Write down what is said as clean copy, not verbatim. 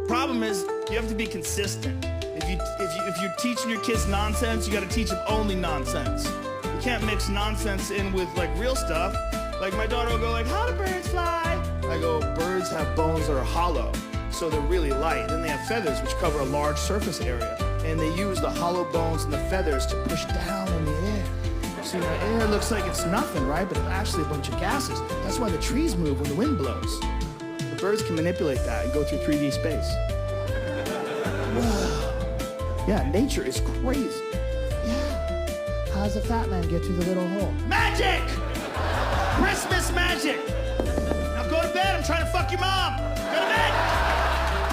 Problem is, you have to be consistent. If you're teaching your kids nonsense, you got to teach them only nonsense. You can't mix nonsense in with like real stuff. Like my daughter will go like, "How do birds fly?" I go, "Birds have bones that are hollow, so they're really light. Then they have feathers which cover a large surface area, and they use the hollow bones and the feathers to push down in the air. See, the air looks like it's nothing, right? But it's actually a bunch of gases. That's why the trees move when the wind blows. The birds can manipulate that and go through 3D space." Whoa. Yeah, nature is crazy. Yeah. How does a fat man get through the little hole? Magic! Christmas magic! Now go to bed, I'm trying to fuck your mom. Go to bed!